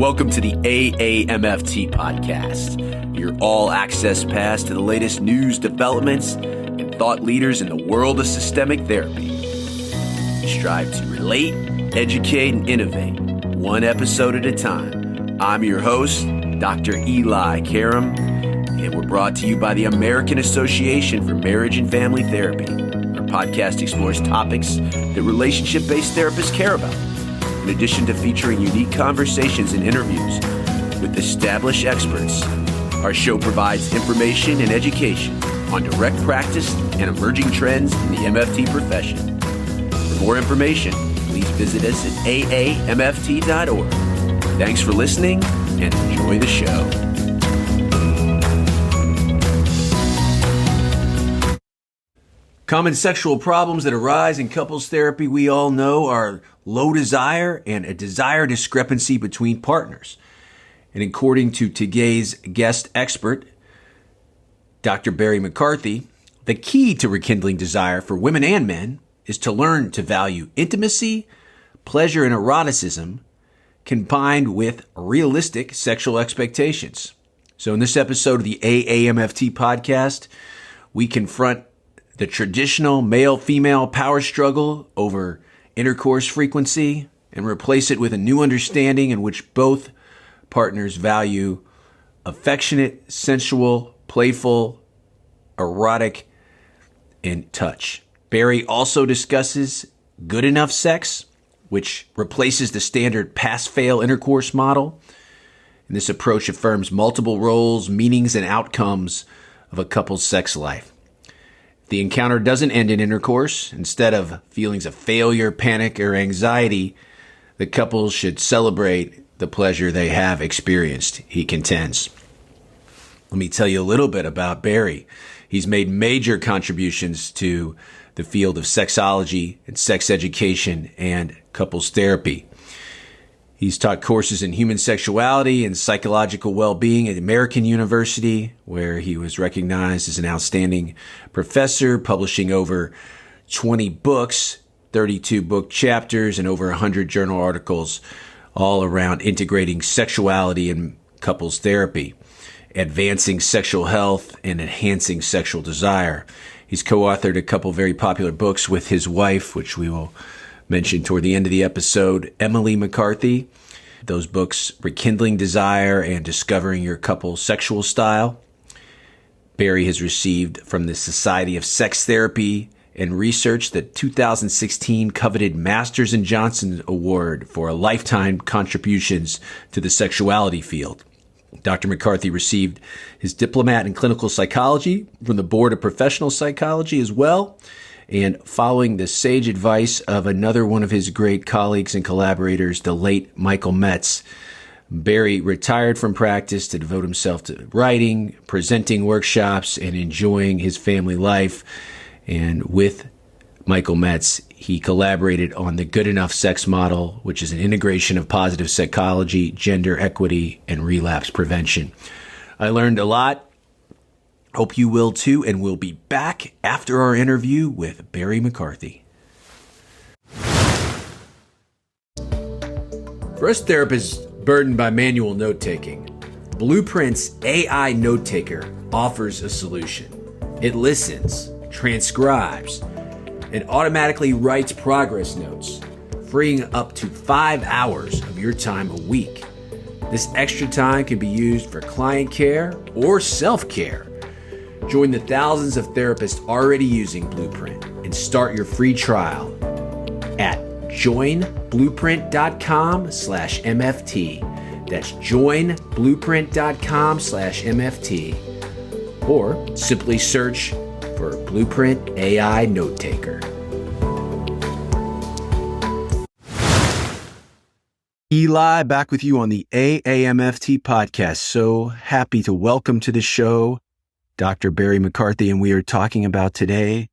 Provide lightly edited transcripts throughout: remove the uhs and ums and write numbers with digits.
welcome to the AAMFT podcast, your all-access pass to the latest news, developments, and thought leaders in the world of systemic therapy. We strive to relate, educate, and innovate, one episode at a time. I'm your host, Dr. Eli Karam, and we're brought to you by the American Association for Marriage and Family Therapy. Our podcast explores topics that relationship-based therapists care about. In addition to featuring unique conversations and interviews with established experts, our show provides information and education on direct practice and emerging trends in the MFT profession. For more information, please visit us at aamft.org. Thanks for listening and enjoy the show. Common sexual problems that arise in couples therapy, we all know, are low desire and a desire discrepancy between partners. And according to today's guest expert, Dr. Barry McCarthy, the key to rekindling desire for women and men is to learn to value intimacy, pleasure, and eroticism combined with realistic sexual expectations. So in this episode of the AAMFT podcast, we confront the traditional male-female power struggle over intercourse frequency and replace it with a new understanding in which both partners value affectionate, sensual, playful, erotic, and touch. Barry also discusses good enough sex, which replaces the standard pass-fail intercourse model. And this approach affirms multiple roles, meanings, and outcomes of a couple's sex life. The encounter doesn't end in intercourse. Instead of feelings of failure, panic, or anxiety, the couple should celebrate the pleasure they have experienced, he contends. Let me tell you a little bit about Barry. He's made major contributions to the field of sexology and sex education and couples therapy. He's taught courses in human sexuality and psychological well-being at American University, where he was recognized as an outstanding professor, publishing over 20 books, 32 book chapters, and over 100 journal articles, all around integrating sexuality and couples therapy, advancing sexual health, and enhancing sexual desire. He's co-authored a couple very popular books with his wife, which we will mention toward the end of the episode, Emily McCarthy. Those books, Rekindling Desire and Discovering Your Couple's Sexual Style. Barry has received from the Society of Sex Therapy and Research the 2016 coveted Masters and Johnson Award for lifetime contributions to the sexuality field. Dr. McCarthy received his diplomate in clinical psychology from the Board of Professional Psychology as well. And following the sage advice of another one of his great colleagues and collaborators, the late Michael Metz, Barry retired from practice to devote himself to writing, presenting workshops, and enjoying his family life. And with Michael Metz, he collaborated on the Good Enough Sex Model, which is an integration of positive psychology, gender equity, and relapse prevention. I learned a lot. Hope you will too, and we'll be back after our interview with Barry McCarthy. For us therapists burdened by manual note-taking, Blueprint's AI Note Taker offers a solution. It listens, transcribes, and automatically writes progress notes, freeing up to 5 hours of your time a week. This extra time can be used for client care or self-care. Join the thousands of therapists already using Blueprint and start your free trial at joinblueprint.com/MFT. That's joinblueprint.com/MFT. Or simply search for Blueprint AI Note Taker. Eli, back with you on the AAMFT podcast. So happy to welcome to the show Dr. Barry McCarthy, and we are talking about today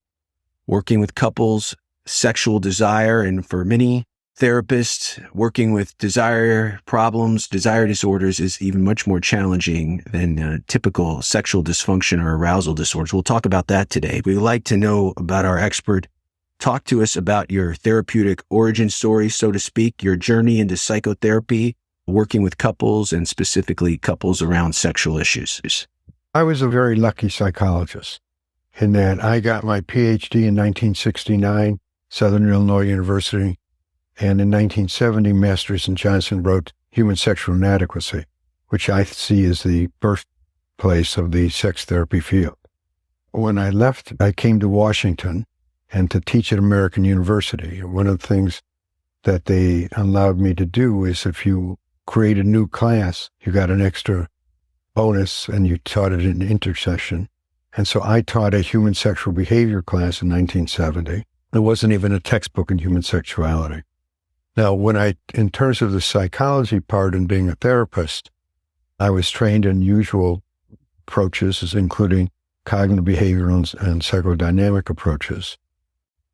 working with couples, sexual desire, and for many therapists, working with desire problems, desire disorders is even much more challenging than typical sexual dysfunction or arousal disorders. We'll talk about that today. We'd like to know about our expert. Talk to us about your therapeutic origin story, so to speak, your journey into psychotherapy, working with couples and specifically couples around sexual issues? I was a very lucky psychologist in that I got my PhD in 1969, Southern Illinois University, and in 1970, Masters in Johnson wrote Human Sexual Inadequacy, which I see as the birthplace of the sex therapy field. When I left, I came to Washington and to teach at American University. One of the things that they allowed me to do is if you create a new class, you got an extra bonus and you taught it in intersession. And so I taught a human sexual behavior class in 1970. There wasn't even a textbook in human sexuality. Now, in terms of the psychology part and being a therapist, I was trained in usual approaches, including cognitive behavioral and psychodynamic approaches.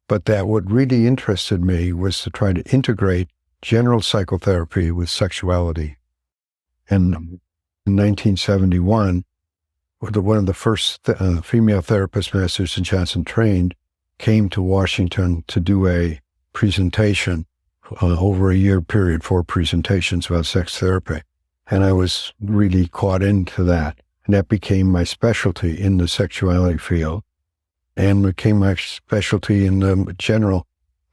But that what really interested me was to try to integrate general psychotherapy with sexuality. And in 1971, one of the first female therapists Masters and Johnson trained came to Washington to do a presentation over a year period, 4 presentations about sex therapy. And I was really caught into that. And that became my specialty in the sexuality field and became my specialty in the general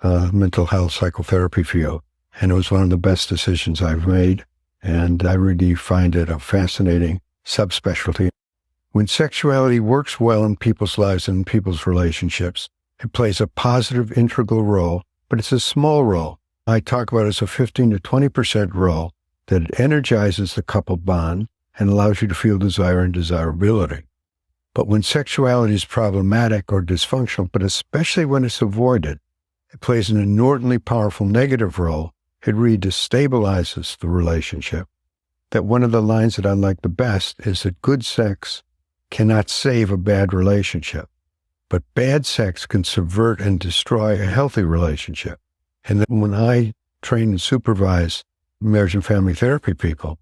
mental health psychotherapy field. And it was one of the best decisions I've made. And I really find it a fascinating subspecialty. When sexuality works well in people's lives and in people's relationships, it plays a positive integral role, but it's a small role. I talk about it as a 15 to 20% role that energizes the couple bond and allows you to feel desire and desirability. But when sexuality is problematic or dysfunctional, but especially when it's avoided, it plays an inordinately powerful negative role. It really destabilizes the relationship. That one of the lines that I like the best is that good sex cannot save a bad relationship, but bad sex can subvert and destroy a healthy relationship. And then when I train and supervise marriage and family therapy people,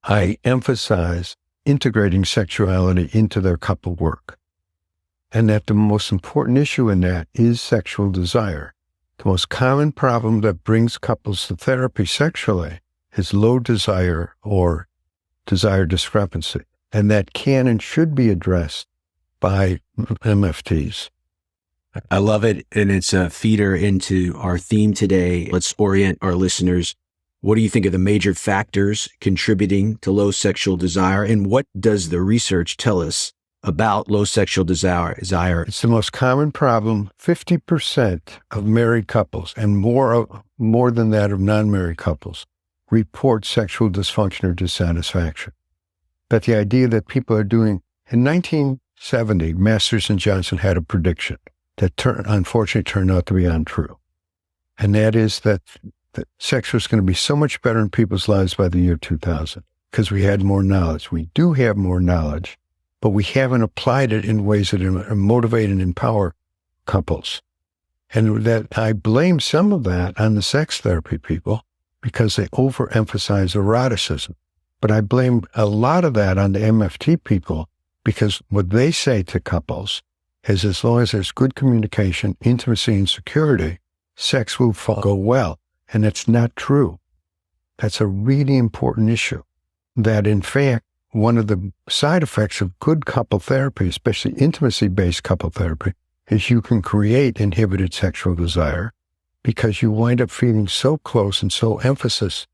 I emphasize integrating sexuality into their couple work. And that the most important issue in that is sexual desire. The most common problem that brings couples to therapy sexually is low desire or desire discrepancy. And that can and should be addressed by MFTs. I love it. And it's a feeder into our theme today. Let's orient our listeners. What do you think are the major factors contributing to low sexual desire? And what does the research tell us about low sexual desire? It's the most common problem. 50% of married couples and more than that of non-married couples report sexual dysfunction or dissatisfaction. But the idea that people are doing, in 1970, Masters and Johnson had a prediction that unfortunately turned out to be untrue. And that is that sex was going to be so much better in people's lives by the year 2000 because we had more knowledge. We do have more knowledge, but we haven't applied it in ways that motivate and empower couples. And that I blame some of that on the sex therapy people because they overemphasize eroticism. But I blame a lot of that on the MFT people because what they say to couples is as long as there's good communication, intimacy, and security, sex will go well. And that's not true. That's a really important issue. That in fact, one of the side effects of good couple therapy, especially intimacy-based couple therapy, is you can create inhibited sexual desire because you wind up feeling so close and so emphasis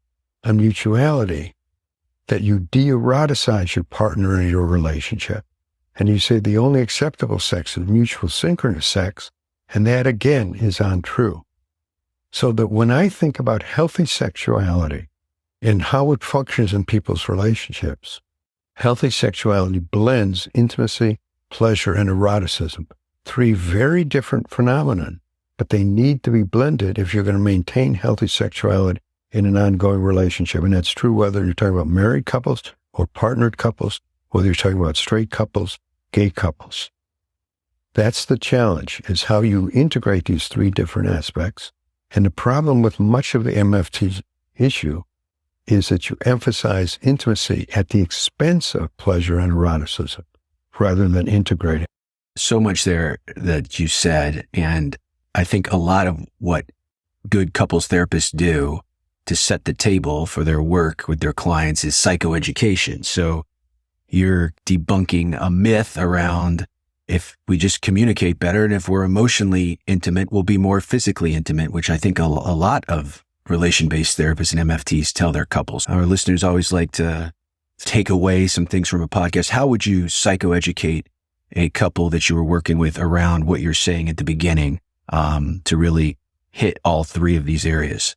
on mutuality that you de-eroticize your partner in your relationship. And you say the only acceptable sex is mutual synchronous sex, and that again is untrue. So that when I think about healthy sexuality and how it functions in people's relationships, healthy sexuality blends intimacy, pleasure, and eroticism. 3 very different phenomena, but they need to be blended if you're going to maintain healthy sexuality in an ongoing relationship. And that's true whether you're talking about married couples or partnered couples, whether you're talking about straight couples, gay couples. That's the challenge, is how you integrate these 3 different aspects. And the problem with much of the MFT issue is that you emphasize intimacy at the expense of pleasure and eroticism rather than integrating. So much there that you said. And I think a lot of what good couples therapists do to set the table for their work with their clients is psychoeducation. So you're debunking a myth around if we just communicate better and if we're emotionally intimate, we'll be more physically intimate, which I think a lot of relation-based therapists and MFTs tell their couples. Our listeners always like to take away some things from a podcast. How would you psychoeducate a couple that you were working with around what you're saying at the beginning to really hit all three of these areas?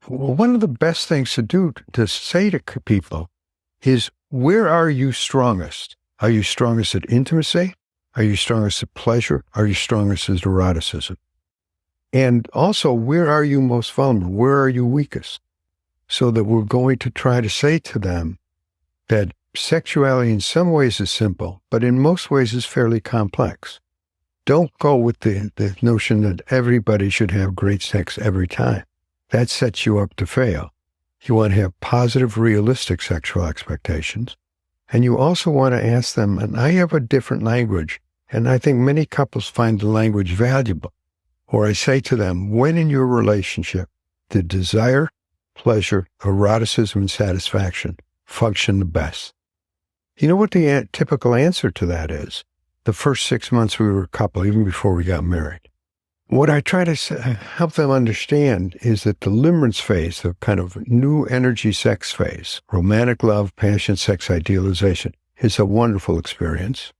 Well, one of the best things to do to say to people is, where are you strongest? Are you strongest at intimacy? Are you strongest at pleasure? Are you strongest at eroticism? And also, where are you most vulnerable? Where are you weakest? So that we're going to try to say to them that sexuality in some ways is simple, but in most ways is fairly complex. Don't go with the notion that everybody should have great sex every time. That sets you up to fail. You want to have positive, realistic sexual expectations. And you also want to ask them, and I have a different language, and I think many couples find the language valuable. Or I say to them, when in your relationship, the desire, pleasure, eroticism, and satisfaction function the best? You know what the typical answer to that is? The first 6 months we were a couple, even before we got married. What I try to help them understand is that the limerence phase, the kind of new energy sex phase, romantic love, passion, sex idealization, is a wonderful experience,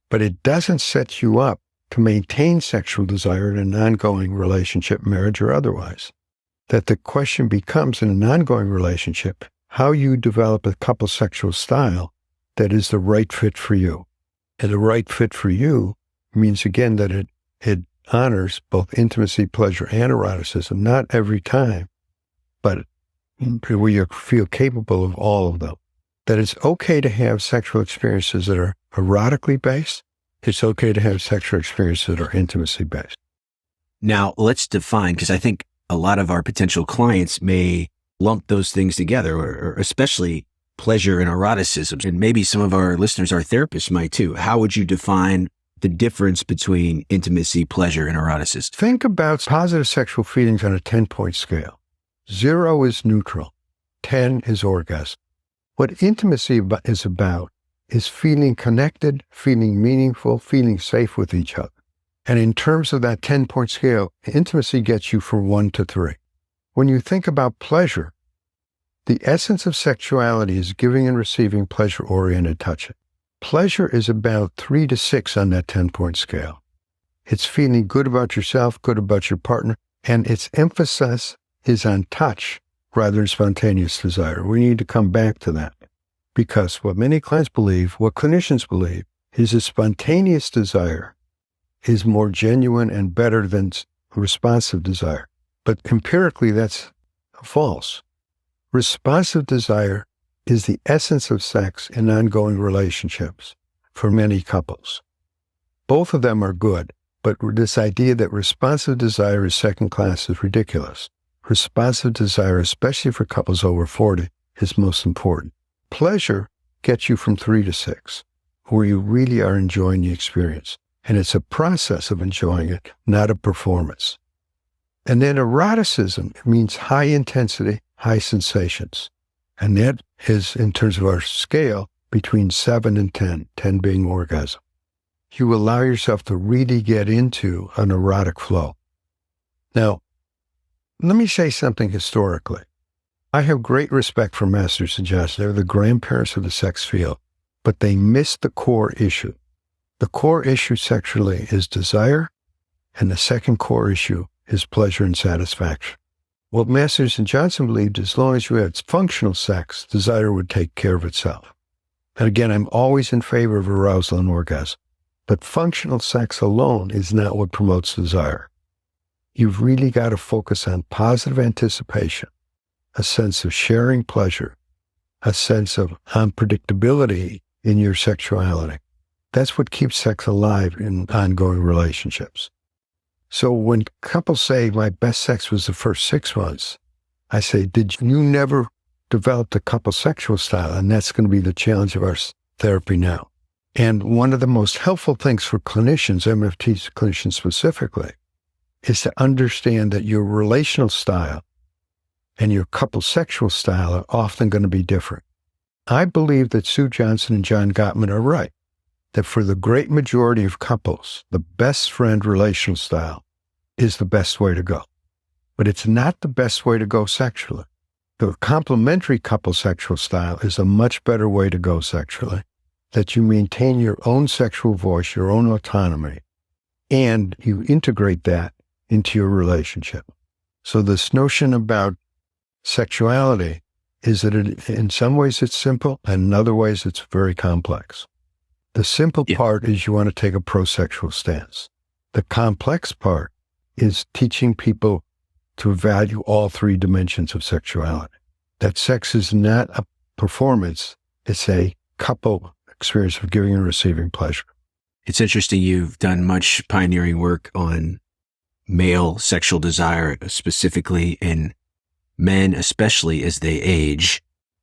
but it doesn't set you up to maintain sexual desire in an ongoing relationship, marriage or otherwise. That the question becomes in an ongoing relationship, how you develop a couple sexual style that is the right fit for you. And the right fit for you means, again, that it honors both intimacy, pleasure, and eroticism, not every time, but where you feel capable of all of them. That it's okay to have sexual experiences that are erotically based. It's okay to have sexual experiences that are intimacy based. Now, let's define, because I think a lot of our potential clients may lump those things together, or especially pleasure and eroticism. And maybe some of our listeners, our therapists, might too. How would you define the difference between intimacy, pleasure, and eroticism? Think about positive sexual feelings on a 10-point scale. 0 is neutral. 10 is orgasm. What intimacy is about is feeling connected, feeling meaningful, feeling safe with each other. And in terms of that 10-point scale, intimacy gets you from 1 to 3. When you think about pleasure, the essence of sexuality is giving and receiving pleasure-oriented touching. Pleasure is about 3 to 6 on that 10-point scale. It's feeling good about yourself, good about your partner, and its emphasis is on touch rather than spontaneous desire. We need to come back to that, because what many clients believe, what clinicians believe, is that spontaneous desire is more genuine and better than responsive desire. But empirically, that's false. Responsive desire is the essence of sex in ongoing relationships for many couples. Both of them are good, but this idea that responsive desire is second class is ridiculous. Responsive desire, especially for couples over 40, is most important. Pleasure gets you from 3 to 6, where you really are enjoying the experience. And it's a process of enjoying it, not a performance. And then eroticism means high intensity, high sensations. And that is, in terms of our scale, between 7 and 10, 10 being orgasm. You allow yourself to really get into an erotic flow. Now, let me say something historically. I have great respect for Masters and Johnson. They're the grandparents of the sex field, but they missed the core issue. The core issue sexually is desire, and the second core issue is pleasure and satisfaction. What Masters and Johnson believed, as long as you had functional sex, desire would take care of itself. And again, I'm always in favor of arousal and orgasm, but functional sex alone is not what promotes desire. You've really got to focus on positive anticipation, a sense of sharing pleasure, a sense of unpredictability in your sexuality. That's what keeps sex alive in ongoing relationships. So when couples say, my best sex was the first 6 months, I say, did you never develop the couple sexual style? And that's going to be the challenge of our therapy now. And one of the most helpful things for clinicians, MFT clinicians specifically, is to understand that your relational style and your couple sexual style are often going to be different. I believe that Sue Johnson and John Gottman are right, that for the great majority of couples, the best friend relational style is the best way to go. But it's not the best way to go sexually. The complementary couple sexual style is a much better way to go sexually, that you maintain your own sexual voice, your own autonomy, and you integrate that into your relationship. So this notion about sexuality is that in some ways it's simple, and in other ways it's very complex. The simple part is you want to take a pro-sexual stance. The complex part is teaching people to value all three dimensions of sexuality. That sex is not a performance, it's a couple experience of giving and receiving pleasure. It's interesting you've done much pioneering work on male sexual desire, specifically in men, especially as they age.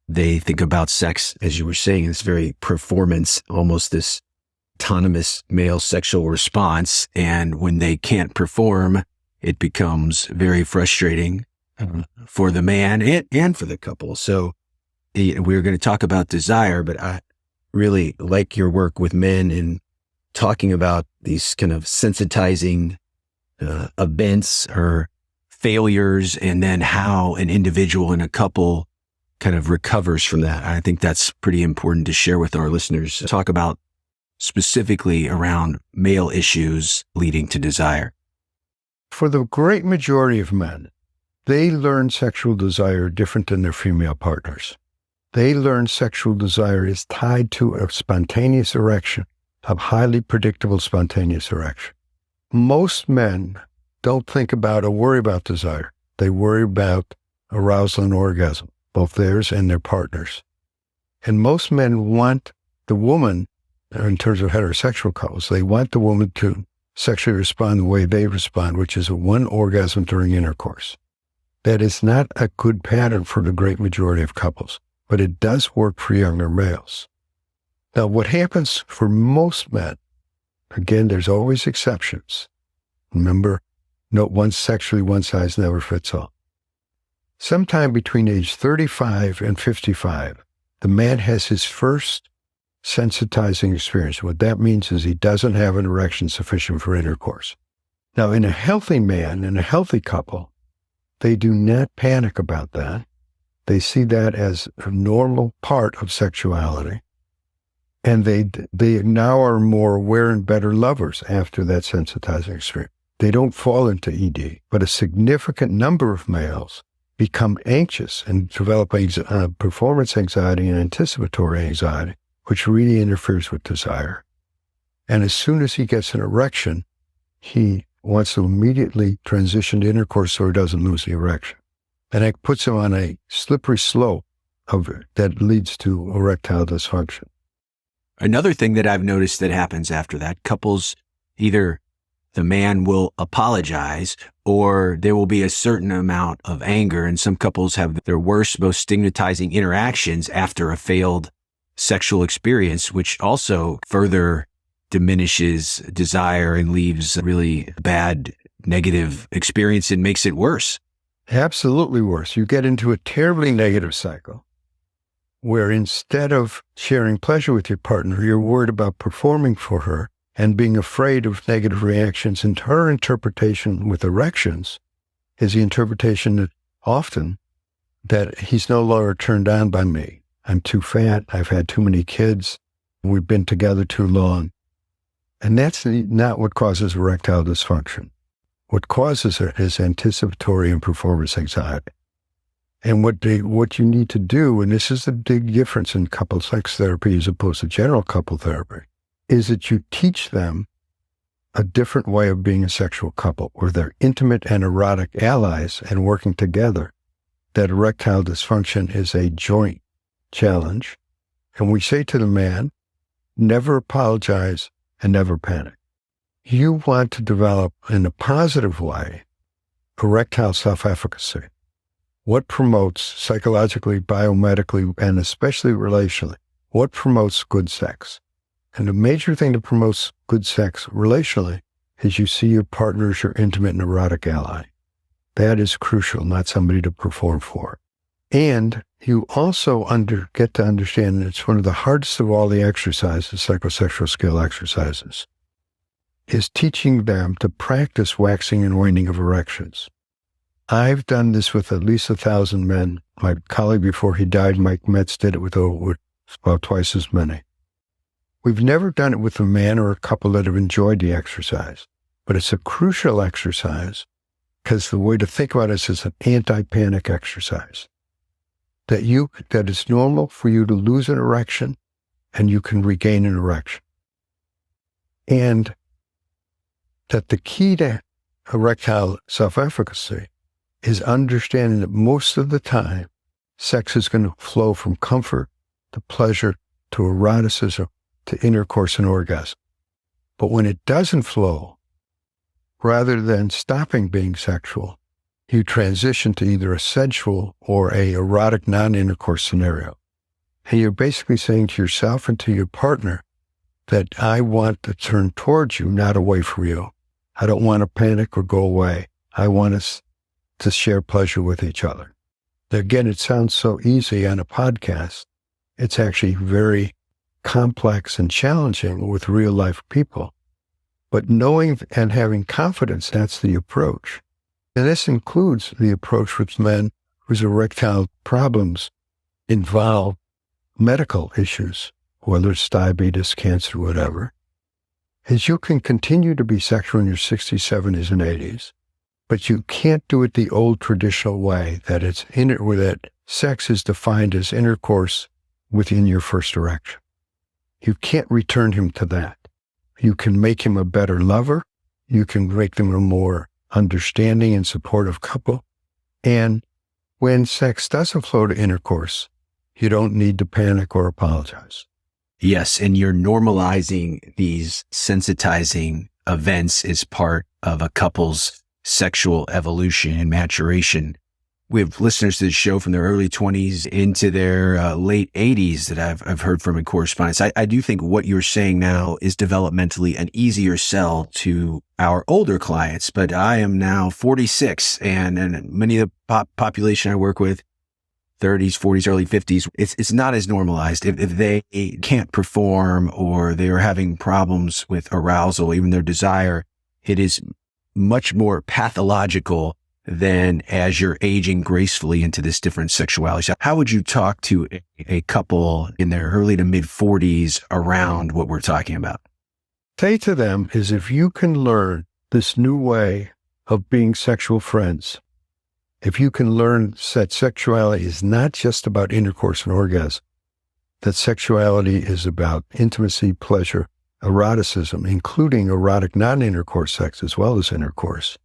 They think about sex, as you were saying, this very performance, almost this autonomous male sexual response. And when they can't perform, it becomes very frustrating for the man and for the couple. So we're going to talk about desire, but I really like your work with men in talking about these kind of sensitizing events or failures, and then how an individual and a couple kind of recovers from that. I think that's pretty important to share with our listeners. Talk about specifically around male issues leading to desire. For the great majority of men, they learn sexual desire different than their female partners. They learn sexual desire is tied to a spontaneous erection, a highly predictable spontaneous erection. Most men don't think about or worry about desire. They worry about arousal and orgasm, both theirs and their partners. And most men want the woman, in terms of heterosexual couples, they want the woman to sexually respond the way they respond, which is a one orgasm during intercourse. That is not a good pattern for the great majority of couples, but it does work for younger males. Now, what happens for most men, again, there's always exceptions. Remember, one size never fits all. Sometime between age 35 and 55, the man has his first sensitizing experience. What that means is he doesn't have an erection sufficient for intercourse. Now, in a healthy man, in a healthy couple, they do not panic about that. They see that as a normal part of sexuality. And they now are more aware and better lovers after that sensitizing experience. They don't fall into ED, but a significant number of males become anxious and develop performance anxiety and anticipatory anxiety, which really interferes with desire. And as soon as he gets an erection, he wants to immediately transition to intercourse so he doesn't lose the erection. And it puts him on a slippery slope that leads to erectile dysfunction. Another thing that I've noticed that happens after that, couples, either the man will apologize or there will be a certain amount of anger, and some couples have their worst, most stigmatizing interactions after a failed sexual experience, which also further diminishes desire and leaves a really bad, negative experience and makes it worse. Absolutely worse. You get into a terribly negative cycle where instead of sharing pleasure with your partner, you're worried about performing for her and being afraid of negative reactions. And her interpretation with erections is the interpretation that often that he's no longer turned on by me. I'm too fat. I've had too many kids. We've been together too long. And that's not what causes erectile dysfunction. What causes it is anticipatory and performance anxiety. And what you need to do, and this is the big difference in couple sex therapy as opposed to general couple therapy, is that you teach them a different way of being a sexual couple where they're intimate and erotic allies and working together. That erectile dysfunction is a joint challenge. And we say to the man, never apologize and never panic. You want to develop in a positive way erectile self-efficacy. What promotes psychologically, biomedically, and especially relationally, what promotes good sex? And the major thing that promotes good sex relationally is you see your partner as your intimate and erotic ally. That is crucial, not somebody to perform for. And you also get to understand that it's one of the hardest of all the exercises, psychosexual skill exercises, is teaching them to practice waxing and waning of erections. I've done this with at least 1,000 men. My colleague before he died, Mike Metz, did it with about twice as many. We've never done it with a man or a couple that have enjoyed the exercise, but it's a crucial exercise because the way to think about it is an anti-panic exercise. That it's normal for you to lose an erection and you can regain an erection. And that the key to erectile self-efficacy is understanding that most of the time, sex is going to flow from comfort to pleasure to eroticism to intercourse and orgasm. But when it doesn't flow, rather than stopping being sexual, you transition to either a sensual or a erotic non-intercourse scenario. And you're basically saying to yourself and to your partner that I want to turn towards you, not away from you. I don't want to panic or go away. I want us to share pleasure with each other. Again, it sounds so easy on a podcast. It's actually very complex and challenging with real life people. But knowing and having confidence, that's the approach. And this includes the approach with men whose erectile problems involve medical issues, whether it's diabetes, cancer, whatever, is you can continue to be sexual in your 60s, 70s, and 80s, but you can't do it the old traditional way, that that sex is defined as intercourse within your first erection. You can't return him to that. You can make him a better lover. You can make them a more understanding and supportive couple. And when sex doesn't flow to intercourse, you don't need to panic or apologize. Yes, and you're normalizing these sensitizing events as part of a couple's sexual evolution and maturation. We have listeners to the show from their early 20s into their late 80s that I've heard from in correspondence. I do think what you're saying now is developmentally an easier sell to our older clients, but I am now 46 and many of the population I work with, 30s, 40s, early 50s, it's not as normalized. If they can't perform or they are having problems with arousal, even their desire, it is much more pathological than as you're aging gracefully into this different sexuality. So how would you talk to a couple in their early to mid 40s around what we're talking about? Say to them is if you can learn this new way of being sexual friends, if you can learn that sexuality is not just about intercourse and orgasm, that sexuality is about intimacy, pleasure, eroticism, including erotic non-intercourse sex as well as intercourse,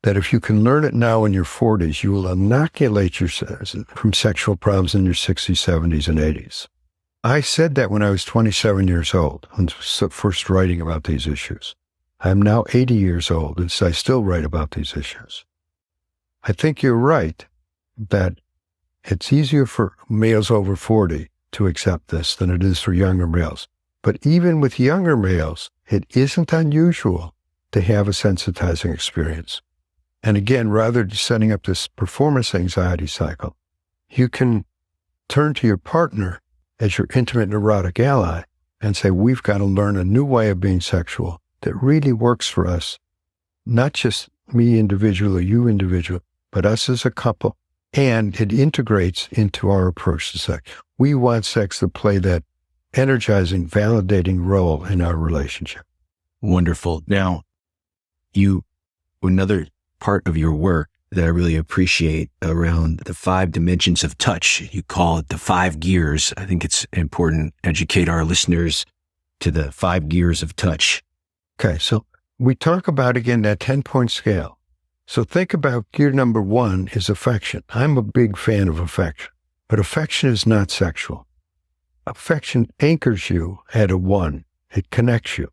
that if you can learn it now in your 40s, you will inoculate yourself from sexual problems in your 60s, 70s, and 80s. I said that when I was 27 years old, when I was first writing about these issues. I'm now 80 years old, and I still write about these issues. I think you're right that it's easier for males over 40 to accept this than it is for younger males. But even with younger males, it isn't unusual to have a sensitizing experience. And again, rather than setting up this performance anxiety cycle, you can turn to your partner as your intimate and erotic ally and say, we've got to learn a new way of being sexual that really works for us, not just me individually, you individually, but us as a couple. And it integrates into our approach to sex. We want sex to play that energizing, validating role in our relationship. Wonderful. Now, another part of your work that I really appreciate around the 5 dimensions of touch, you call it the 5 gears. I think it's important to educate our listeners to the 5 gears of touch. Okay, so we talk about, again, that 10-point scale. So think about gear number 1 is affection. I'm a big fan of affection, but affection is not sexual. Affection anchors you at a 1. It connects you.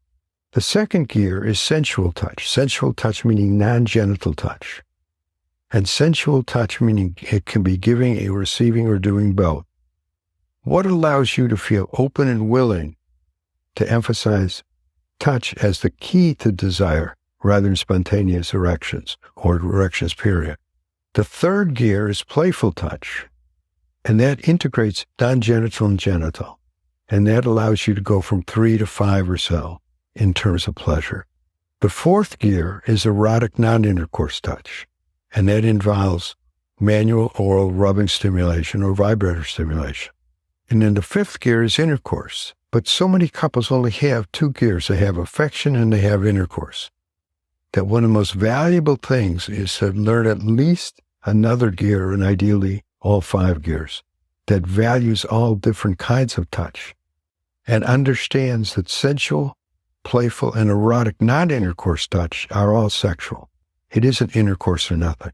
The second gear is sensual touch. Sensual touch meaning non-genital touch. And sensual touch meaning it can be giving, receiving, or doing both. What allows you to feel open and willing to emphasize touch as the key to desire rather than spontaneous erections or erections, period. The third gear is playful touch, and that integrates non-genital and genital, and that allows you to go from 3 to 5 or so in terms of pleasure. The fourth gear is erotic non-intercourse touch, and that involves manual oral rubbing stimulation or vibrator stimulation. And then the fifth gear is intercourse. But so many couples only have 2 gears. They have affection and they have intercourse. That one of the most valuable things is to learn at least another gear, and ideally all 5 gears, that values all different kinds of touch and understands that sensual, playful, and erotic non-intercourse touch are all sexual. It isn't intercourse or nothing.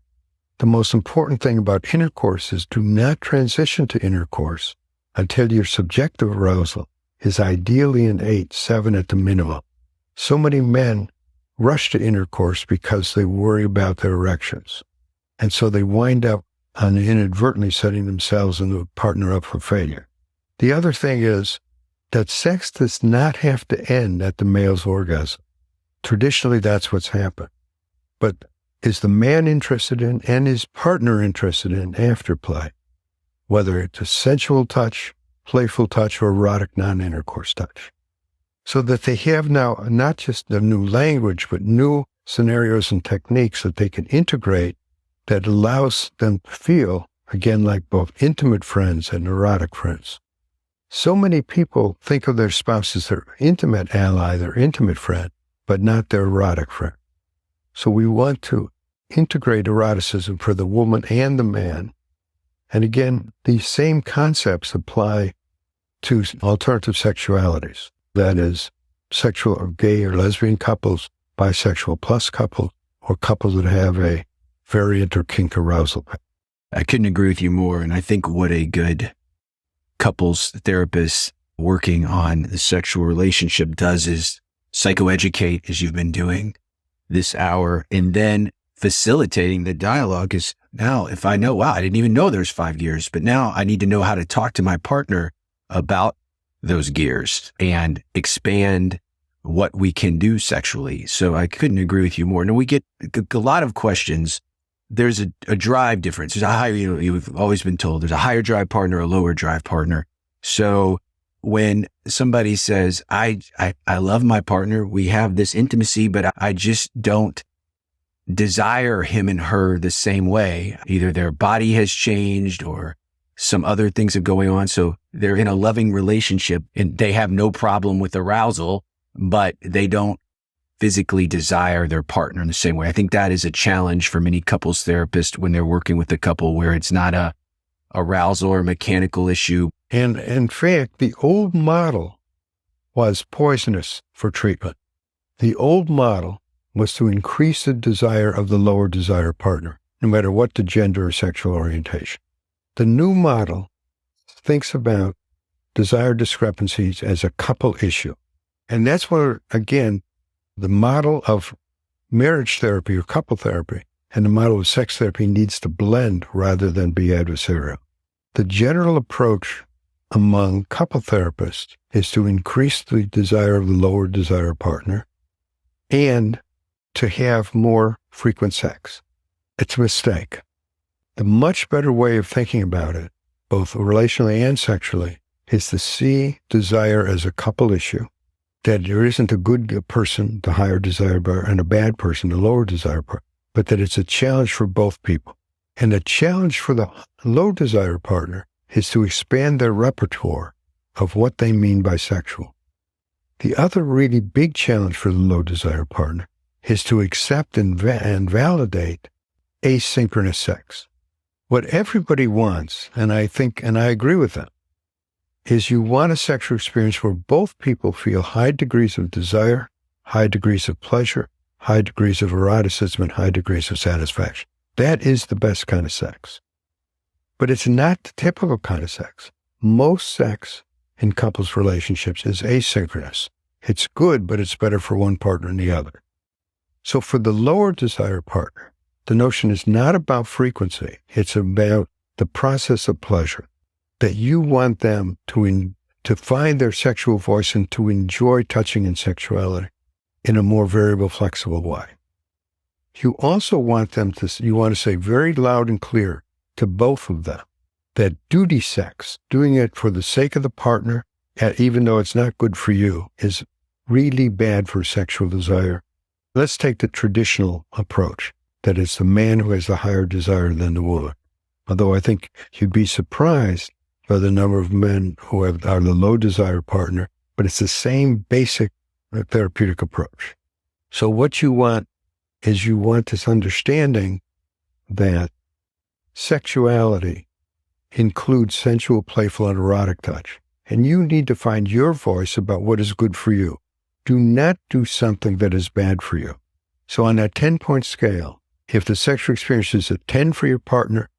The most important thing about intercourse is do not transition to intercourse until your subjective arousal is ideally an 8, 7 at the minimum. So many men rush to intercourse because they worry about their erections. And so they wind up inadvertently setting themselves and the partner up for failure. The other thing is that sex does not have to end at the male's orgasm. Traditionally, that's what's happened. But is the man interested in and his partner interested in afterplay? Whether it's a sensual touch, playful touch, or erotic non-intercourse touch. So that they have now not just a new language, but new scenarios and techniques that they can integrate that allows them to feel, again, like both intimate friends and erotic friends. So many people think of their spouse as their intimate ally, their intimate friend, but not their erotic friend. So we want to integrate eroticism for the woman and the man. And again, these same concepts apply to alternative sexualities. That is, sexual or gay or lesbian couples, bisexual plus couples, or couples that have a very interkink arousal. I couldn't agree with you more. And I think what a good couples therapist working on the sexual relationship does is psychoeducate, as you've been doing this hour, and then facilitating the dialogue is now, if I know, wow, I didn't even know there's 5 gears, but now I need to know how to talk to my partner about those gears and expand what we can do sexually. So I couldn't agree with you more. And we get a lot of questions. There's a drive difference. There's a higher, you've always been told there's a higher drive partner, a lower drive partner. So when somebody says, I love my partner, we have this intimacy, but I just don't desire him and her the same way. Either their body has changed or some other things are going on. So they're in a loving relationship and they have no problem with arousal, but they don't physically desire their partner in the same way. I think that is a challenge for many couples therapists when they're working with a couple where it's not a arousal or mechanical issue. And in fact, the old model was poisonous for treatment. The old model was to increase the desire of the lower desire partner, no matter what the gender or sexual orientation. The new model thinks about desire discrepancies as a couple issue. And that's where, again, the model of marriage therapy or couple therapy and the model of sex therapy needs to blend rather than be adversarial. The general approach among couple therapists is to increase the desire of the lower desire partner and to have more frequent sex. It's a mistake. The much better way of thinking about it, both relationally and sexually, is to see desire as a couple issue, that there isn't a good person, the higher desire partner, and a bad person, the lower desire partner, but that it's a challenge for both people. And the challenge for the low desire partner is to expand their repertoire of what they mean by sexual. The other really big challenge for the low desire partner is to accept and validate asynchronous sex. What everybody wants, and I think, and I agree with them, is you want a sexual experience where both people feel high degrees of desire, high degrees of pleasure, high degrees of eroticism, and high degrees of satisfaction. That is the best kind of sex. But it's not the typical kind of sex. Most sex in couples relationships is asynchronous. It's good, but it's better for one partner than the other. So for the lower desire partner, the notion is not about frequency. It's about the process of pleasure, that you want them to find their sexual voice and to enjoy touching and sexuality in a more variable, flexible way. you also want you want to say very loud and clear to both of them that duty sex, doing it for the sake of the partner, even though it's not good for you, is really bad for sexual desire. Let's take the traditional approach, that it's the man who has the higher desire than the woman. Although I think you'd be surprised by the number of men who are the low desire partner, but it's the same basic therapeutic approach. So what you want is you want this understanding that sexuality includes sensual, playful, and erotic touch. And you need to find your voice about what is good for you. Do not do something that is bad for you. So on that 10-point scale, if the sexual experience is a 10 for your partner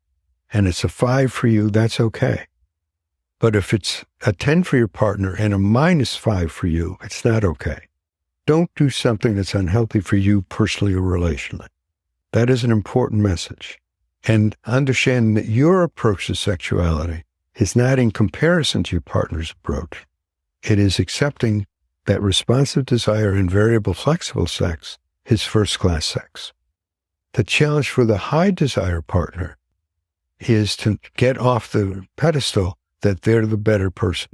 and it's a 5 for you, that's okay. But if it's a 10 for your partner and a -5 for you, it's not okay. Don't do something that's unhealthy for you personally or relationally. That is an important message. And understand that your approach to sexuality is not in comparison to your partner's approach. It is accepting that responsive desire and variable flexible sex is first-class sex. The challenge for the high desire partner is to get off the pedestal that they're the better person,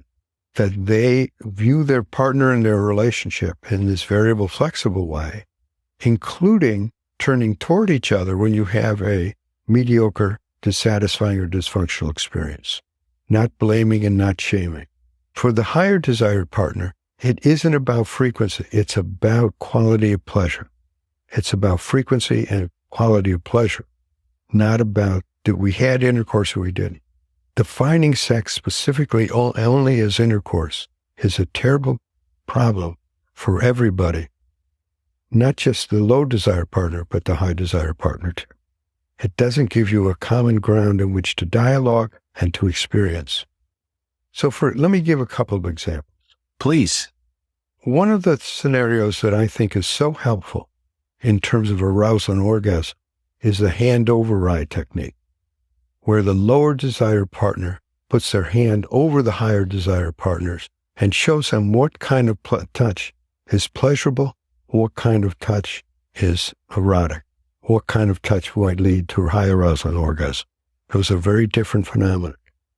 that they view their partner and their relationship in this variable flexible way, including turning toward each other when you have a mediocre, dissatisfying, or dysfunctional experience, not blaming and not shaming. For the higher desired partner, it isn't about frequency. It's about quality of pleasure. It's about frequency and quality of pleasure, not about that we had intercourse or we didn't. Defining sex specifically only as intercourse is a terrible problem for everybody, not just the low desire partner, but the high desire partner too. It doesn't give you a common ground in which to dialogue and to experience. So let me give a couple of examples. Please. One of the scenarios that I think is so helpful in terms of arousal and orgasm is the hand override technique, where the lower desire partner puts their hand over the higher desire partners and shows them what kind of touch is pleasurable, what kind of touch is erotic, what kind of touch might lead to high arousal and orgasm. Those are very different phenomena.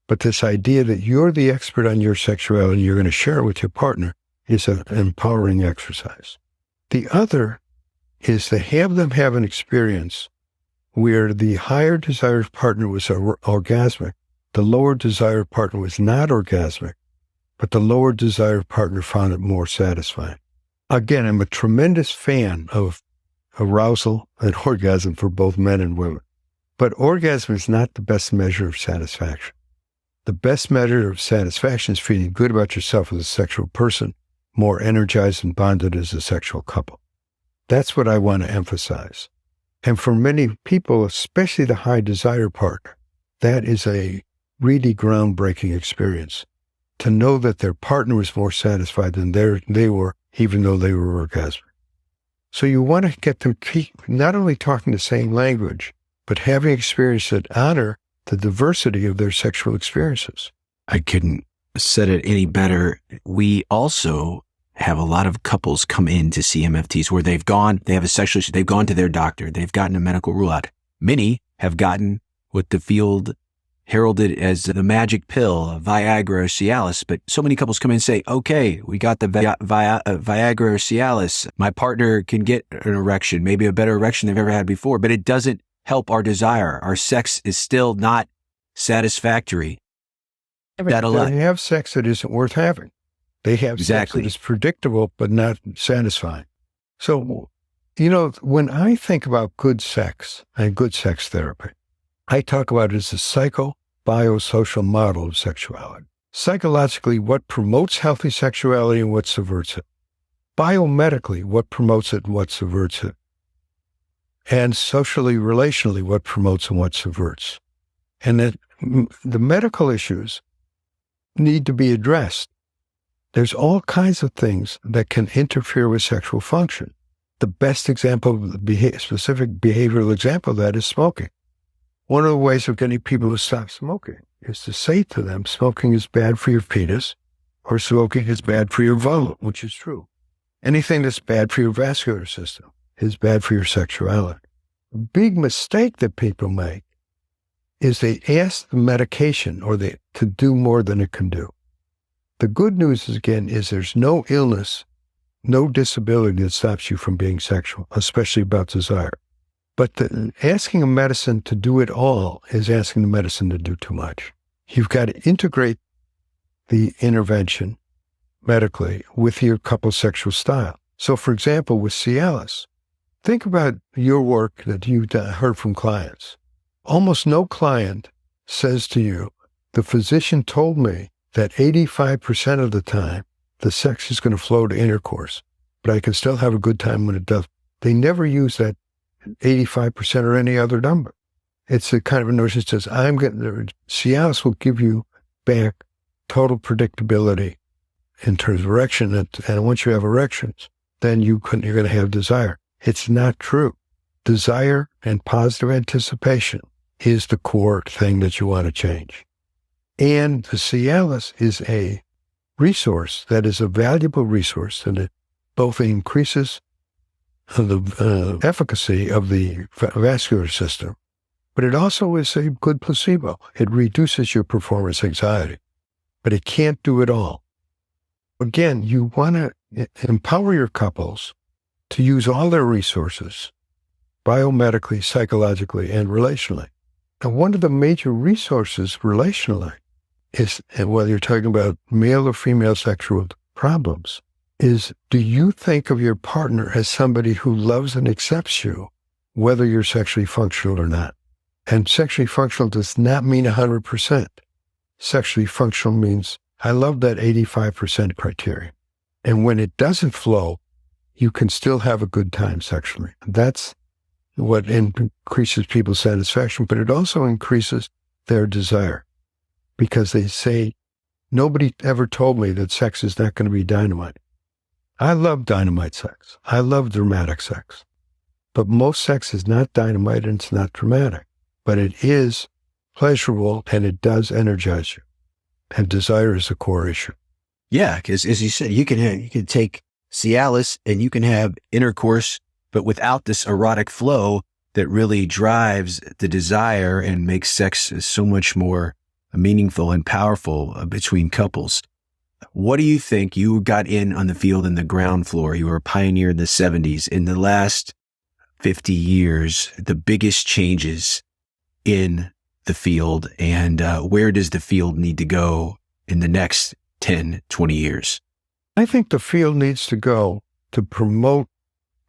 But this idea that you're the expert on your sexuality and you're going to share it with your partner is an empowering exercise. The other is to have them have an experience where the higher desired partner was orgasmic, the lower desired partner was not orgasmic, but the lower desired partner found it more satisfying. Again, I'm a tremendous fan of arousal and orgasm for both men and women. But orgasm is not the best measure of satisfaction. The best measure of satisfaction is feeling good about yourself as a sexual person, more energized and bonded as a sexual couple. That's what I want to emphasize. And for many people, especially the high desire partner, that is a really groundbreaking experience. To know that their partner was more satisfied than they were, even though they were orgasmic. So you want to get them not only talking the same language, but having experiences that honor the diversity of their sexual experiences. I couldn't said it any better. We also have a lot of couples come in to see MFTs where they have a sexual issue, they've gone to their doctor, they've gotten a medical rule out. Many have gotten what the field heralded as the magic pill, Viagra or Cialis, but so many couples come in and say, okay, we got the Viagra or Cialis. My partner can get an erection, maybe a better erection they've ever had before, but it doesn't help our desire. Our sex is still not satisfactory. They have sex that isn't worth having. They have sex that is predictable but not satisfying. So, when I think about good sex and good sex therapy, I talk about it as a psycho-biosocial model of sexuality. Psychologically, what promotes healthy sexuality and what subverts it. Biomedically, what promotes it and what subverts it. And socially, relationally, what promotes and what subverts. And that the medical issues need to be addressed. There's all kinds of things that can interfere with sexual function. The best example, specific behavioral example of that is smoking. One of the ways of getting people to stop smoking is to say to them, smoking is bad for your penis or smoking is bad for your vulva, which is true. Anything that's bad for your vascular system is bad for your sexuality. A big mistake that people make is they ask the medication to do more than it can do. The good news is, again, is there's no illness, no disability that stops you from being sexual, especially about desire. But asking a medicine to do it all is asking the medicine to do too much. You've got to integrate the intervention medically with your couple's sexual style. So, for example, with Cialis, think about your work that you've heard from clients. Almost no client says to you, the physician told me that 85% of the time, the sex is going to flow to intercourse, but I can still have a good time when it does. They never use that 85% or any other number. It's a kind of a notion that says, Cialis will give you back total predictability in terms of erection, and once you have erections, then you're going to have desire. It's not true. Desire and positive anticipation is the core thing that you want to change. And the Cialis is a resource that is a valuable resource, and it both increases the efficacy of the vascular system, but it also is a good placebo. It reduces your performance anxiety, but it can't do it all. Again, you want to empower your couples to use all their resources, biomedically, psychologically, and relationally. And one of the major resources relationally is, and whether you're talking about male or female sexual problems, is do you think of your partner as somebody who loves and accepts you, whether you're sexually functional or not? And sexually functional does not mean 100%. Sexually functional means I love that 85% criteria. And when it doesn't flow, you can still have a good time sexually. That's what increases people's satisfaction, but it also increases their desire, because they say, nobody ever told me that sex is not going to be dynamite. I love dynamite sex. I love dramatic sex. But most sex is not dynamite and it's not dramatic, but it is pleasurable and it does energize you. And desire is a core issue. Yeah, because as you said, you can take Cialis and you can have intercourse, but without this erotic flow that really drives the desire and makes sex so much more meaningful and powerful between couples. What do you think? You got in on the field in the ground floor. You were a pioneer in the 70s. In the last 50 years, the biggest changes in the field, and where does the field need to go in the next 10, 20 years? I think the field needs to go to promote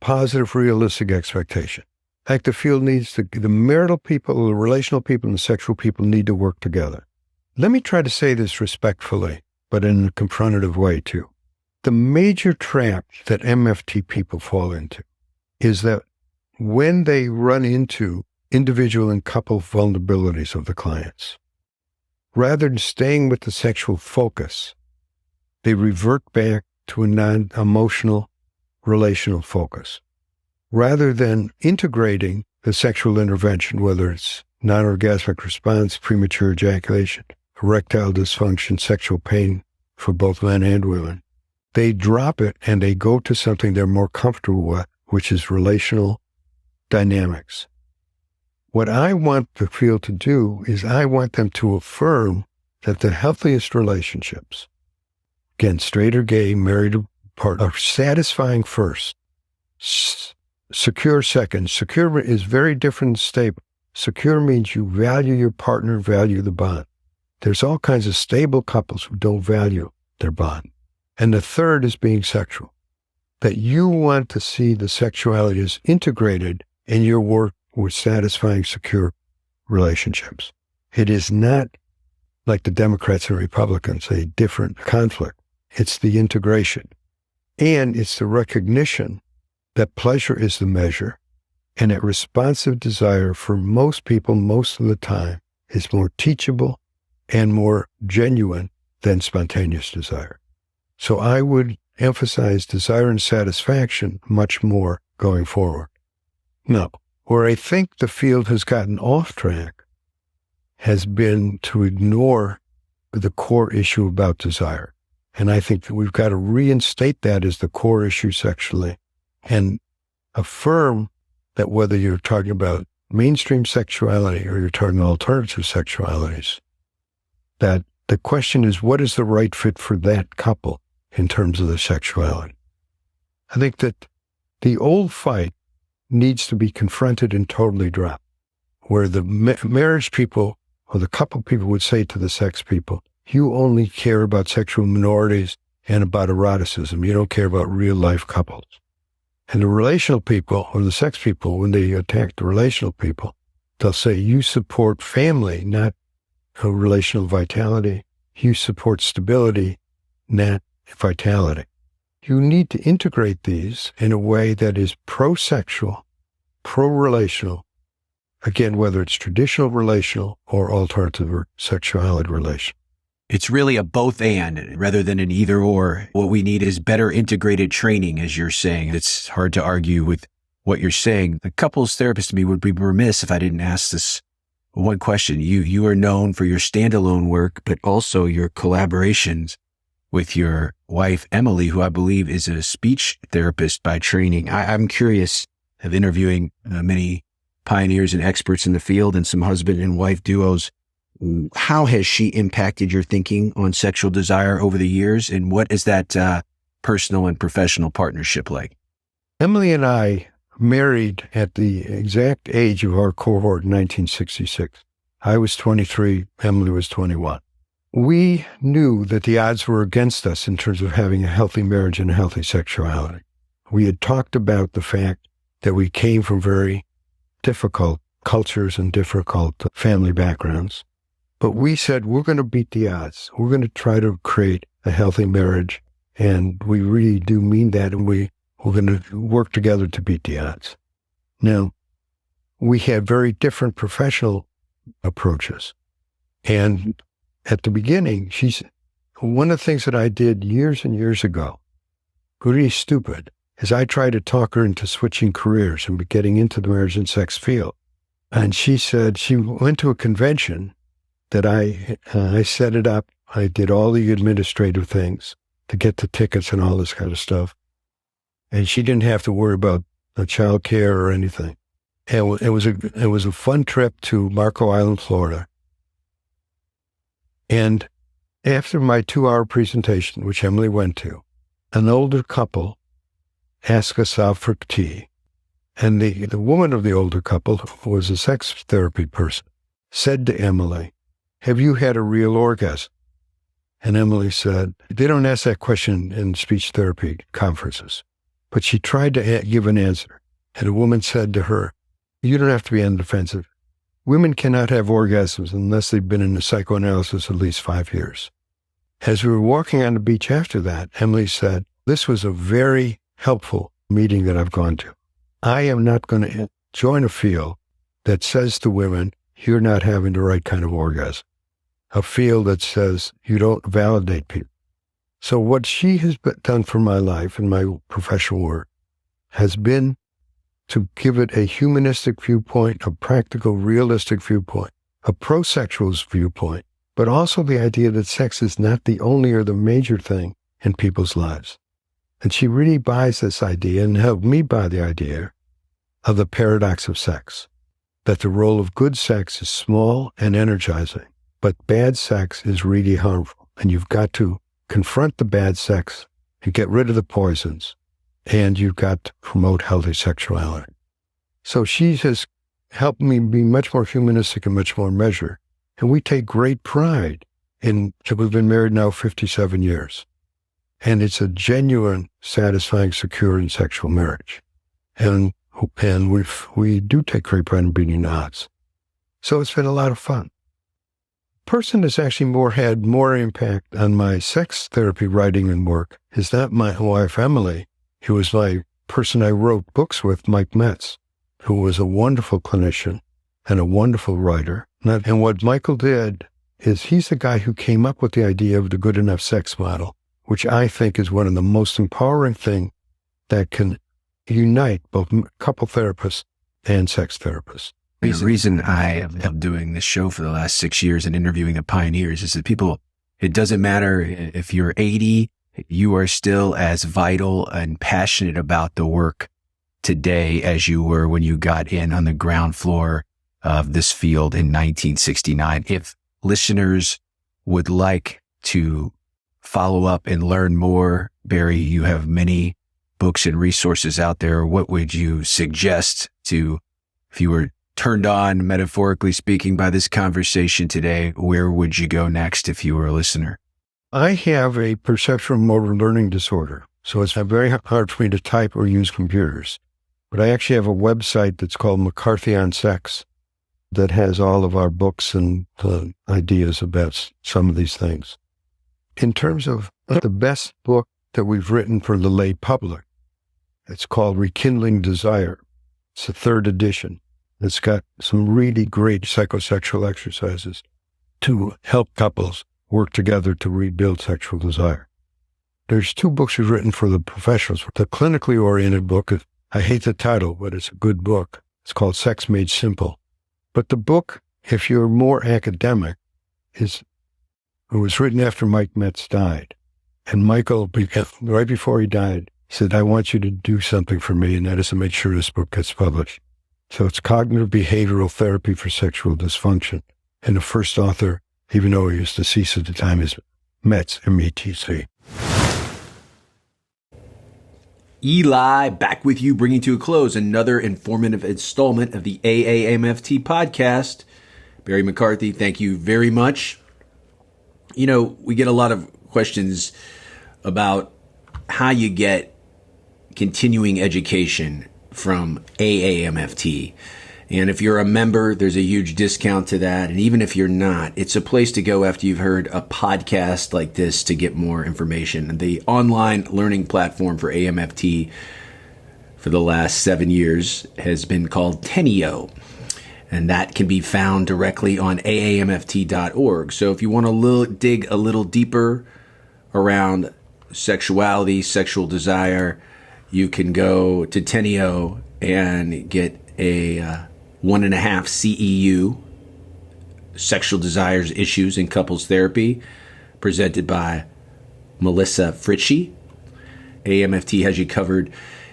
positive, realistic expectation. I think the field needs to, the marital people, the relational people, and the sexual people need to work together. Let me try to say this respectfully, but in a confrontative way too. The major trap that MFT people fall into is that when they run into individual and couple vulnerabilities of the clients, rather than staying with the sexual focus, they revert back to a non-emotional relational focus. Rather than integrating the sexual intervention, whether it's non-orgasmic response, premature ejaculation, erectile dysfunction, sexual pain for both men and women, they drop it and they go to something they're more comfortable with, which is relational dynamics. What I want the field to do is I want them to affirm that the healthiest relationships, again, straight or gay, married or apart, are satisfying first, secure second. Secure is very different and stable. Secure means you value your partner, value the bond. There's all kinds of stable couples who don't value their bond. And the third is being sexual, that you want to see the sexuality as integrated in your work with satisfying, secure relationships. It is not like the Democrats and Republicans, a different conflict. It's the integration. And it's the recognition that pleasure is the measure, and that responsive desire for most people most of the time is more teachable and more genuine than spontaneous desire. So I would emphasize desire and satisfaction much more going forward. Now, where I think the field has gotten off track has been to ignore the core issue about desire. And I think that we've got to reinstate that as the core issue sexually and affirm that whether you're talking about mainstream sexuality or you're talking alternative sexualities, that the question is, what is the right fit for that couple in terms of the sexuality? I think that the old fight needs to be confronted and totally dropped, where the marriage people or the couple people would say to the sex people, you only care about sexual minorities and about eroticism. You don't care about real life couples. And the relational people or the sex people, when they attack the relational people, they'll say, you support family, not relational vitality. You support stability, not vitality. You need to integrate these in a way that is pro-sexual, pro-relational, again, whether it's traditional relational or alternative sexuality relation. It's really a both and rather than an either or. What we need is better integrated training, as you're saying. It's hard to argue with what you're saying. The couples therapist to me would be remiss if I didn't ask this one question. You are known for your standalone work, but also your collaborations with your wife, Emily, who I believe is a speech therapist by training. I'm curious of interviewing many pioneers and experts in the field and some husband and wife duos. How has she impacted your thinking on sexual desire over the years? And what is that personal and professional partnership like? Emily and I married at the exact age of our cohort in 1966. I was 23, Emily was 21. We knew that the odds were against us in terms of having a healthy marriage and a healthy sexuality. We had talked about the fact that we came from very difficult cultures and difficult family backgrounds. But we said, we're going to beat the odds. We're going to try to create a healthy marriage. And we really do mean that. And we're going to work together to beat the odds. Now, we had very different professional approaches. And at the beginning, one of the things that I did years and years ago, really stupid, is I tried to talk her into switching careers and getting into the marriage and sex field. And she said she went to a convention that I set it up. I did all the administrative things to get the tickets and all this kind of stuff. And she didn't have to worry about the child care or anything. And it was a fun trip to Marco Island, Florida. And after my 2-hour presentation, which Emily went to, an older couple asked us out for tea. And the woman of the older couple, who was a sex therapy person, said to Emily, have you had a real orgasm? And Emily said, they don't ask that question in speech therapy conferences. But she tried to give an answer. And a woman said to her, you don't have to be on the defensive. Women cannot have orgasms unless they've been in a psychoanalysis at least 5 years. As we were walking on the beach after that, Emily said, this was a very helpful meeting that I've gone to. I am not going to join a field that says to women, you're not having the right kind of orgasm. A field that says you don't validate people. So what she has done for my life and my professional work has been to give it a humanistic viewpoint, a practical, realistic viewpoint, a pro-sexual's viewpoint, but also the idea that sex is not the only or the major thing in people's lives. And she really buys this idea and helped me buy the idea of the paradox of sex, that the role of good sex is small and energizing, but bad sex is really harmful. And you've got to confront the bad sex and get rid of the poisons. And you've got to promote healthy sexuality. So she has helped me be much more humanistic and much more measured. And we take great pride in that we've been married now 57 years. And it's a genuine, satisfying, secure, and sexual marriage. And we do take great pride in beating the odds. So it's been a lot of fun. Person that's actually had more impact on my sex therapy writing and work is not my wife, Emily. He was my person I wrote books with, Mike Metz, who was a wonderful clinician and a wonderful writer. And what Michael did is he's the guy who came up with the idea of the good enough sex model, which I think is one of the most empowering things that can unite both couple therapists and sex therapists. The reason I am doing this show for the last 6 years and interviewing the pioneers is that people, it doesn't matter if you're 80, you are still as vital and passionate about the work today as you were when you got in on the ground floor of this field in 1969. If listeners would like to follow up and learn more, Barry, you have many books and resources out there. What would you suggest to, if you were turned on, metaphorically speaking, by this conversation today, where would you go next if you were a listener? I have a perceptual motor learning disorder, so it's very hard for me to type or use computers. But I actually have a website that's called McCarthy on Sex that has all of our books and ideas about some of these things. In terms of the best book that we've written for the lay public, it's called Rekindling Desire. It's the 3rd edition. It's got some really great psychosexual exercises to help couples work together to rebuild sexual desire. There's 2 books we've written for the professionals. The clinically oriented book, I hate the title, but it's a good book. It's called Sex Made Simple. But the book, if you're more academic, it was written after Mike Metz died. And Michael, right before he died, said, I want you to do something for me, and that is to make sure this book gets published. So it's Cognitive Behavioral Therapy for Sexual Dysfunction. And the first author, even though he was deceased at the time, is Metz, M-E-T-Z. Eli, back with you, bringing to a close another informative installment of the AAMFT podcast. Barry McCarthy, thank you very much. You know, we get a lot of questions about how you get continuing education from AAMFT. And if you're a member, there's a huge discount to that. And even if you're not, it's a place to go after you've heard a podcast like this to get more information. And the online learning platform for AAMFT for the last 7 years has been called Tenio. And that can be found directly on aamft.org. So if you want to dig a little deeper around sexuality, sexual desire, you can go to Tenio and get a 1.5 CEU, Sexual Desires, Issues, and Couples Therapy, presented by Melissa Fritchie. AAMFT has you covered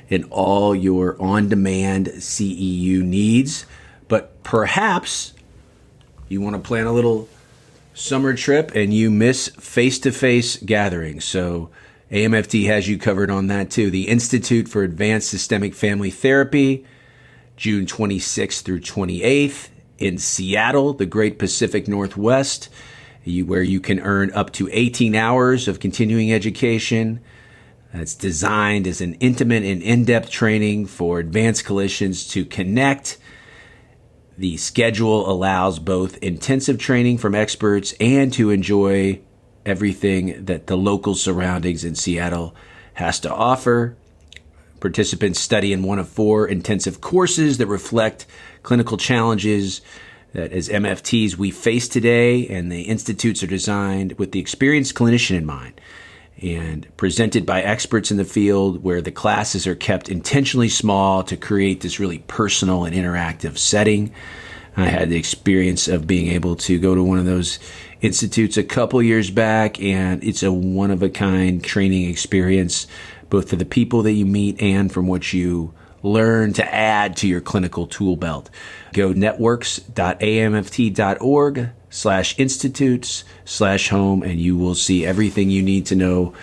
in all your on-demand CEU needs, but perhaps you want to plan a little summer trip and you miss face-to-face gatherings. So AAMFT has you covered on that too. The Institute for Advanced Systemic Family Therapy, June 26th through 28th in Seattle, the Great Pacific Northwest, where you can earn up to 18 hours of continuing education. It's designed as an intimate and in-depth training for advanced clinicians to connect. The schedule allows both intensive training from experts and to enjoy everything that the local surroundings in Seattle has to offer. Participants study in one of 4 intensive courses that reflect clinical challenges that as MFTs we face today, and the institutes are designed with the experienced clinician in mind and presented by experts in the field, where the classes are kept intentionally small to create this really personal and interactive setting. I had the experience of being able to go to one of those institutes a couple years back, and it's a one-of-a-kind training experience, both for the people that you meet and from what you learn to add to your clinical tool belt. Go networks.aamft.org/institutes/home, and you will see everything you need to know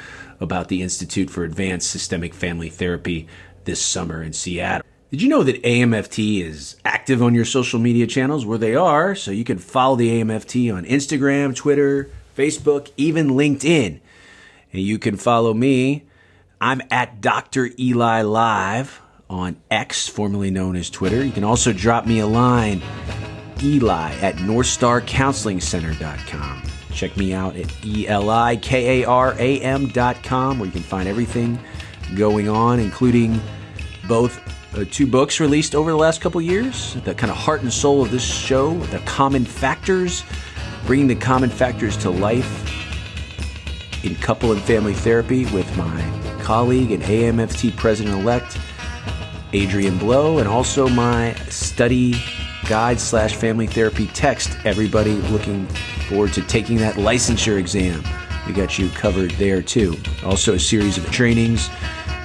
about the Institute for Advanced Systemic Family Therapy this summer in Seattle. Did you know that AAMFT is active on your social media channels? Where they are, so you can follow the AAMFT on Instagram, Twitter, Facebook, even LinkedIn. And you can follow me. I'm at Dr. Eli Live on X, formerly known as Twitter. You can also drop me a line, eli@northstarcounselingcenter.com. Check me out at elikaram.com, where you can find everything going on, including both 2 books released over the last couple years, the kind of heart and soul of this show, The Common Factors, bringing the common factors to life in couple and family therapy with my colleague and AAMFT President-elect, Adrian Blow, and also my study guide/family therapy text. Everybody looking forward to taking that licensure exam. We got you covered there too. Also a series of trainings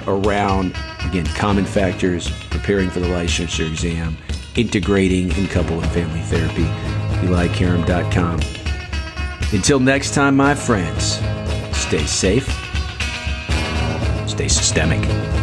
around, again, common factors, preparing for the licensure exam, integrating in couple and family therapy. EliKaram.com. Until next time, my friends, stay safe, stay systemic.